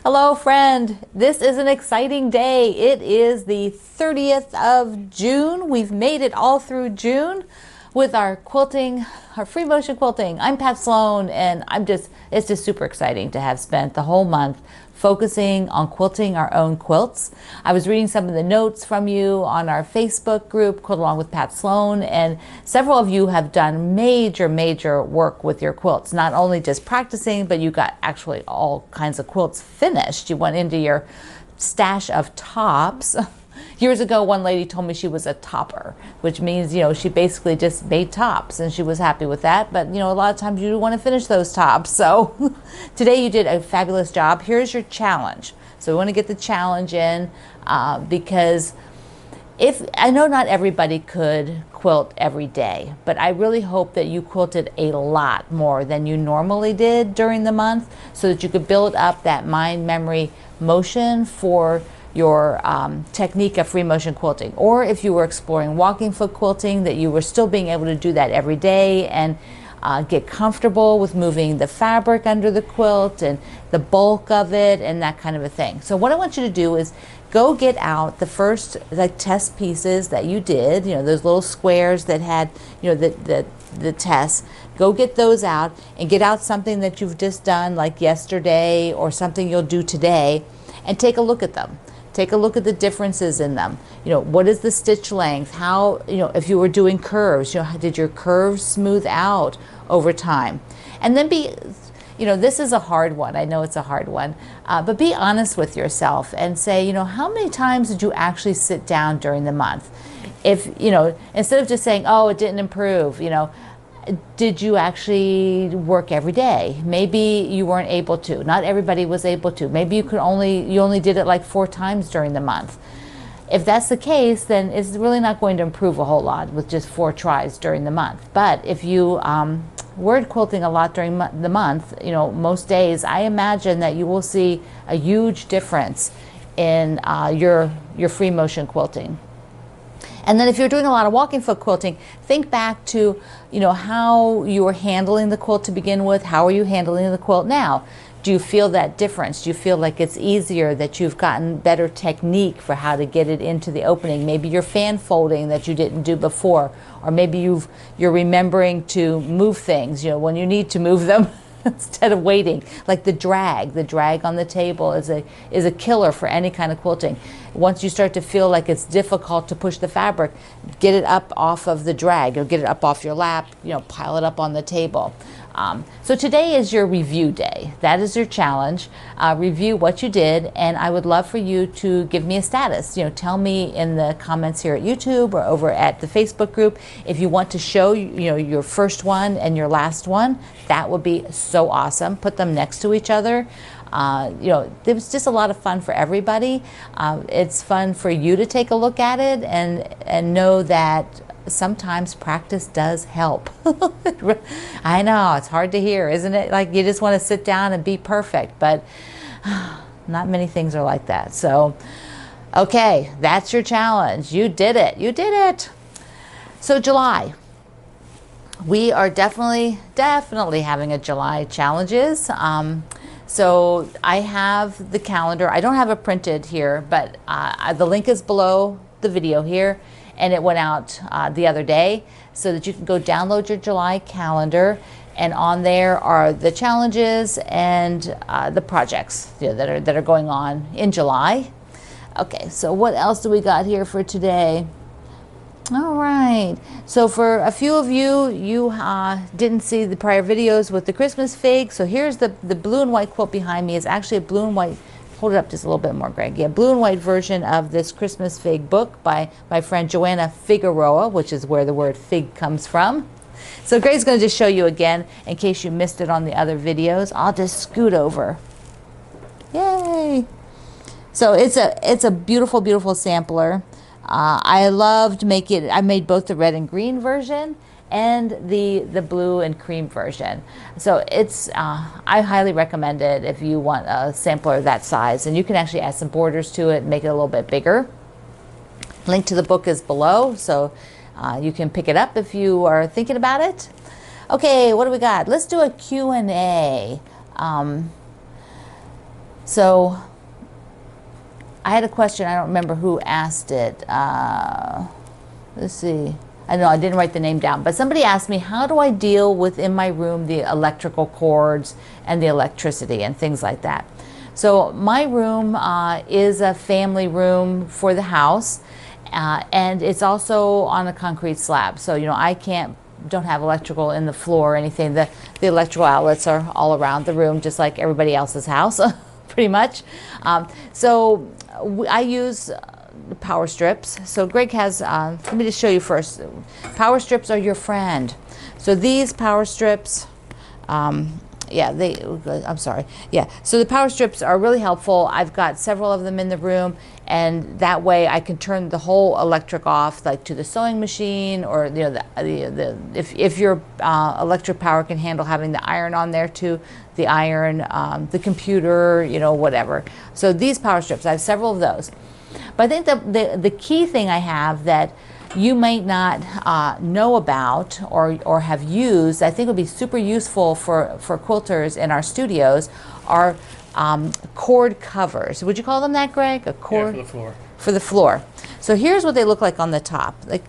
Hello, friend. This is an exciting day. It is the 30th of June. We've made it all through June with our quilting, our free motion quilting. I'm Pat Sloan, and it's just super exciting to have spent the whole month focusing on quilting our own quilts. I was reading some of the notes from you on our Facebook group, Quilt Along with Pat Sloan, and several of you have done major work with your quilts. Not only just practicing, but you got actually all kinds of quilts finished. You went into your stash of tops. Years ago, one lady told me she was a topper, which means, she basically just made tops, and she was happy with that. But, a lot of times you do want to finish those tops. So today you did a fabulous job. Here's your challenge. So we want to get the challenge in because I know not everybody could quilt every day, but I really hope that you quilted a lot more than you normally did during the month so that you could build up that mind memory motion for your technique of free motion quilting. Or if you were exploring walking foot quilting, that you were still being able to do that every day and get comfortable with moving the fabric under the quilt and the bulk of it and that kind of a thing. So what I want you to do is go get out the first test pieces that you did, those little squares that had the tests. Go get those out and get out something that you've just done like yesterday or something you'll do today, and take a look at them. Take a look at the differences in them. What is the stitch length? How, if you were doing curves, did your curves smooth out over time? And then this is a hard one. I know it's a hard one, but be honest with yourself and say, how many times did you actually sit down during the month? If, instead of just saying, oh, it didn't improve, did you actually work every day? Maybe you weren't able to. Not everybody was able to. Maybe you only did it like 4 times during the month. If that's the case, then it's really not going to improve a whole lot with just 4 tries during the month. But if you were quilting a lot during the month, most days, I imagine that you will see a huge difference in your free motion quilting. And then if you're doing a lot of walking foot quilting, think back to, how you were handling the quilt to begin with. How are you handling the quilt now? Do you feel that difference? Do you feel like it's easier, that you've gotten better technique for how to get it into the opening? Maybe you're fan folding that you didn't do before, or maybe you're remembering to move things, when you need to move them. Instead of waiting, like the drag on the table is a killer for any kind of quilting. Once you start to feel like it's difficult to push the fabric, get it up off of the drag, or get it up off your lap, pile it up on the table. So today is your review day. That is your challenge. Review what you did, and I would love for you to give me a status. Tell me in the comments here at YouTube or over at the Facebook group if you want to show your first one and your last one. That would be so awesome. Put them next to each other. It was just a lot of fun for everybody. It's fun for you to take a look at it and know that sometimes practice does help. I know, it's hard to hear, isn't it? Like you just want to sit down and be perfect, but not many things are like that. So, okay, that's your challenge. You did it. You did it. So July. We are definitely having a July challenges. So I have the calendar. I don't have it printed here, but the link is below the video here, and it went out the other day so that you can go download your July calendar, and on there are the challenges and the projects that are going on in July. Okay, so what else do we got here for today? All right, so for a few of you, didn't see the prior videos with the Christmas fig. So here's the blue and white quilt behind me. Is actually a blue and white, hold it up just a little bit more, Greg. Yeah, blue and white version of this Christmas fig book by my friend Joanna Figueroa, which is where the word fig comes from. So Greg's going to just show you again in case you missed it on the other videos. I'll just scoot over. Yay! So it's a beautiful sampler. I loved making it. I made both the red and green version and the blue and cream version. So it's I highly recommend it if you want a sampler that size, and you can actually add some borders to it and make it a little bit bigger. Link to the book is below, so you can pick it up if you are thinking about it. Okay, what do we got? Let's do a Q&A. So I had a question. I don't remember who asked it. Let's see. I know I didn't write the name down, but somebody asked me, how do I deal with in my room the electrical cords and the electricity and things like that? So my room is a family room for the house, and it's also on a concrete slab. So, you know, don't have electrical in the floor or anything. The electrical outlets are all around the room, just like everybody else's house, pretty much. So I use power strips. So Greg has, let me just show you first. Power strips are your friend. So these power strips, I'm sorry. Yeah, so the power strips are really helpful. I've got several of them in the room, and that way I can turn the whole electric off, like to the sewing machine, or you know, if your electric power can handle having the iron on there too, the iron, the computer, you know, whatever. So these power strips, I have several of those. But I think the key thing I have that you might not know about or have used, I think would be super useful for quilters in our studios, are cord covers. Would you call them that, Greg? A cord? Yeah, for the floor. For the floor. So here's what they look like on the top. Like,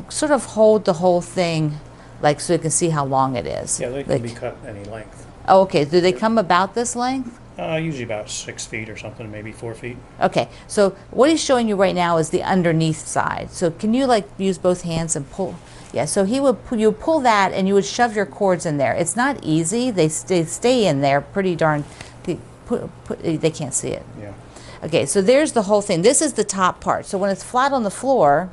sort of hold the whole thing, like, so you can see how long it is. Yeah, they can be cut any length. Oh, okay. Do they come about this length? Usually about 6 feet or something, maybe 4 feet. Okay, so what he's showing you right now is the underneath side. So can you like use both hands and pull? Yeah, so you would pull that and you would shove your cords in there. It's not easy. They stay in there pretty darn. They can't see it. Yeah. Okay, so there's the whole thing. This is the top part. So when it's flat on the floor,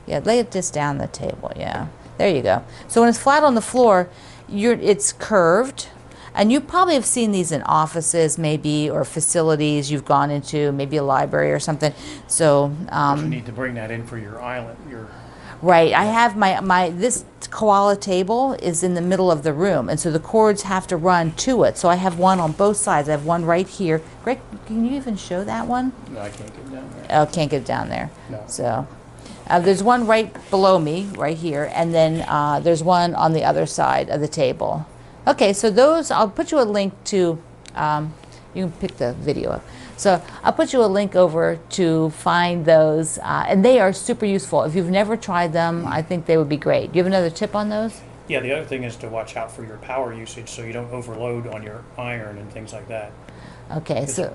yeah, lay it just down the table. Yeah, there you go. So when it's flat on the floor, it's curved. And you probably have seen these in offices maybe, or facilities you've gone into, maybe a library or something. So you need to bring that in for your island. Right, I have this koala table is in the middle of the room, and so the cords have to run to it. So I have one on both sides. I have one right here. Greg, can you even show that one? No, I can't get it down there. Oh, can't get it down there. No. So there's one right below me, right here, and then there's one on the other side of the table. Okay, so those, I'll put you a link to, you can pick the video up. So I'll put you a link over to find those, and they are super useful. If you've never tried them, I think they would be great. Do you have another tip on those? Yeah, the other thing is to watch out for your power usage so you don't overload on your iron and things like that. Okay, so.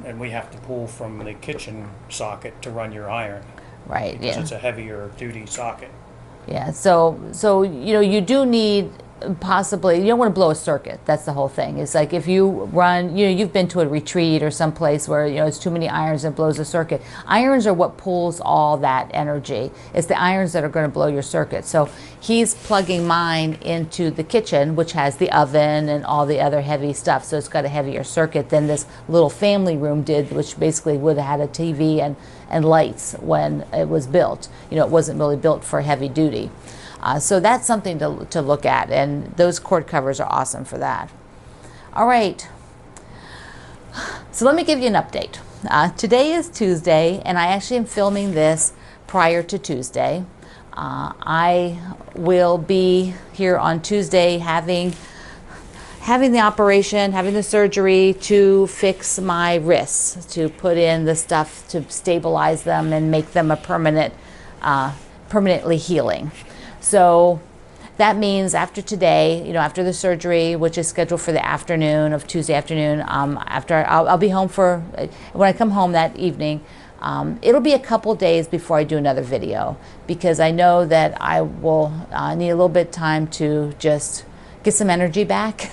And we have to pull from the kitchen socket to run your iron. Right, because yeah. it's a heavier duty socket. Yeah, so you know, you do need possibly, you don't want to blow a circuit. That's the whole thing. It's like if you run, you know, you've been to a retreat or someplace where, you know, it's too many irons and blows a circuit. Irons are what pulls all that energy. It's the irons that are going to blow your circuit. So he's plugging mine into the kitchen, which has the oven and all the other heavy stuff. So it's got a heavier circuit than this little family room did, which basically would have had a TV and lights when it was built. You know, it wasn't really built for heavy duty. So that's something to look at, and those cord covers are awesome for that. All right, so let me give you an update. Today is Tuesday, and I actually am filming this prior to Tuesday. I will be here on Tuesday having the operation, having the surgery to fix my wrists, to put in the stuff to stabilize them and make them a permanently healing. So that means after today, you know, after the surgery, which is scheduled for the afternoon of Tuesday afternoon, after I'll be home when I come home that evening, it'll be a couple days before I do another video, because I know that I will need a little bit of time to just get some energy back.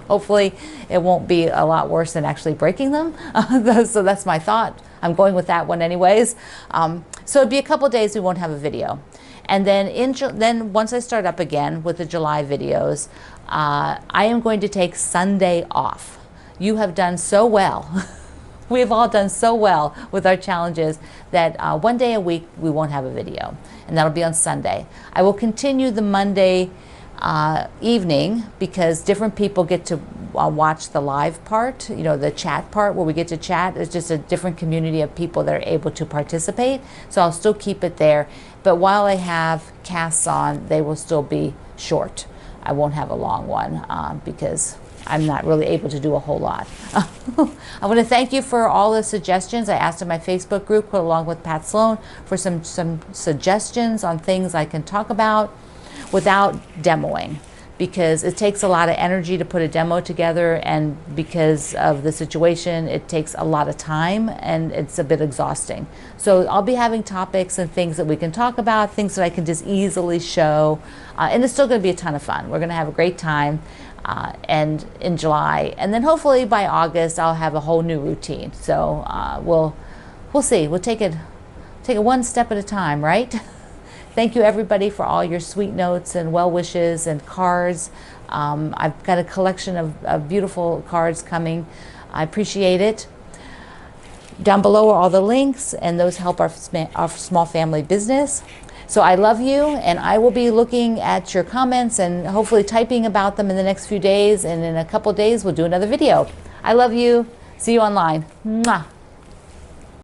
Hopefully it won't be a lot worse than actually breaking them. So that's my thought. I'm going with that one anyways. So it'll be a couple days we won't have a video. And then once I start up again with the July videos, I am going to take Sunday off. You have done so well. We have all done so well with our challenges that one day a week we won't have a video, and that'll be on Sunday. I will continue the Monday evening, because different people get to watch the live part, you know, the chat part where we get to chat. It's just a different community of people that are able to participate. So I'll still keep it there. But while I have casts on, they will still be short. I won't have a long one because I'm not really able to do a whole lot. I want to thank you for all the suggestions. I asked in my Facebook group, along with Pat Sloan, for some suggestions on things I can talk about without demoing, because it takes a lot of energy to put a demo together, and because of the situation, it takes a lot of time and it's a bit exhausting. So I'll be having topics and things that we can talk about, things that I can just easily show, and it's still going to be a ton of fun. We're going to have a great time, and in July, and then hopefully by August I'll have a whole new routine. So we'll see. We'll take it one step at a time, right? Thank you, everybody, for all your sweet notes and well wishes and cards. I've got a collection of beautiful cards coming. I appreciate it. Down below are all the links, and those help our small family business. So I love you, and I will be looking at your comments and hopefully typing about them in the next few days. And in a couple days, we'll do another video. I love you. See you online. Mwah.